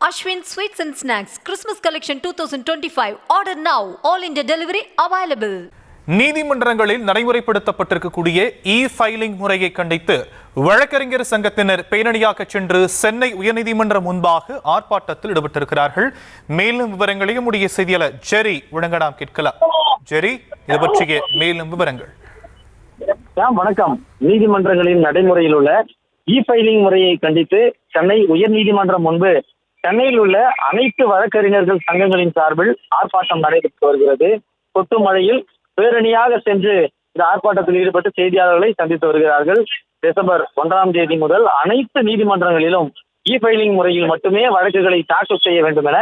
Ashwin Sweets and Snacks Christmas Collection 2025. Order now. All India delivery available. நீதிமன்றங்களில் நடைமுறைப்படுத்தப்பட்டிருக்கக்கூடிய இ-ஃபைலிங் முறையை கண்டித்து வழக்கறிஞர் சங்கத்தினர் பேரணியாக சென்று சென்னை உயர்நீதிமன்றம் முன்பாக ஆர்ப்பாட்டத்தில் ஈடுபட்டிருக்கிறார்கள். மேலும் விவரங்களை நம்முடைய செய்தியாளர் ஜெரி வழங்கலாம் கேட்கலாம். ஜெரி, இது பற்றிய மேலும் விவரங்கள். வணக்கம். நீதிமன்றங்களின் நடைமுறையில் உள்ள இ-ஃபைலிங் முறையை கண்டித்து சென்னை உயர்நீதிமன்றம் முன்பு சென்னையில் உள்ள அனைத்து வழக்கறிஞர்கள் சங்கங்களின் சார்பில் ஆர்ப்பாட்டம் நடைபெற்று வருகிறது. கொட்டு மழையில் பேரணியாக சென்று இந்த ஆர்ப்பாட்டத்தில் ஈடுபட்டு செய்தியாளர்களை சந்தித்து வருகிறார்கள். டிசம்பர் 1ஆம் தேதி முதல் அனைத்து நீதிமன்றங்களிலும் இ-ஃபைலிங் முறையில் மட்டுமே வழக்குகளை தாக்கல் செய்ய வேண்டும் என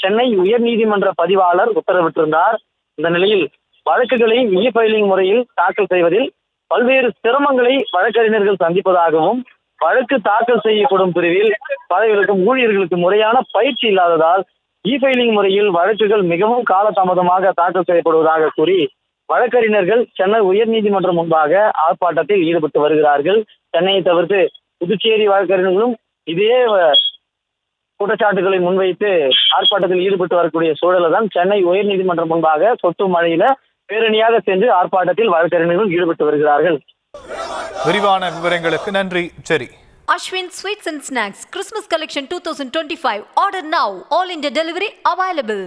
சென்னை உயர்நீதிமன்ற பதிவாளர் உத்தரவிட்டிருந்தார். இந்த நிலையில் வழக்குகளை இ-ஃபைலிங் முறையில் தாக்கல் செய்வதில் பல்வேறு சிரமங்களை வழக்கறிஞர்கள் சந்திப்பதாகவும், வழக்கு தாக்கல் செய்யப்படும் பிரிவில் பதவிகளுக்கும் ஊழியர்களுக்கு முறையான பயிற்சி இல்லாததால் இ-ஃபைலிங் முறையில் வழக்குகள் மிகவும் காலதாமதமாக தாக்கல் செய்யப்படுவதாக கூறி வழக்கறிஞர்கள் சென்னை உயர்நீதிமன்றம் முன்பாக ஆர்ப்பாட்டத்தில் ஈடுபட்டு வருகிறார்கள். சென்னையை தவிர்த்து புதுச்சேரி வழக்கறிஞர்களும் இதே குற்றச்சாட்டுகளை முன்வைத்து ஆர்ப்பாட்டத்தில் ஈடுபட்டு வரக்கூடிய சூழலில் தான் சென்னை உயர்நீதிமன்றம் முன்பாக சொட்டு மழையில பேரணியாக சென்று ஆர்ப்பாட்டத்தில் வழக்கறிஞர்கள் ஈடுபட்டு வருகிறார்கள். விரிவான விவரங்களுக்கு நன்றி ஜெரி. Ashwin Sweets and Snacks Christmas Collection 2025. Order now. All India delivery available.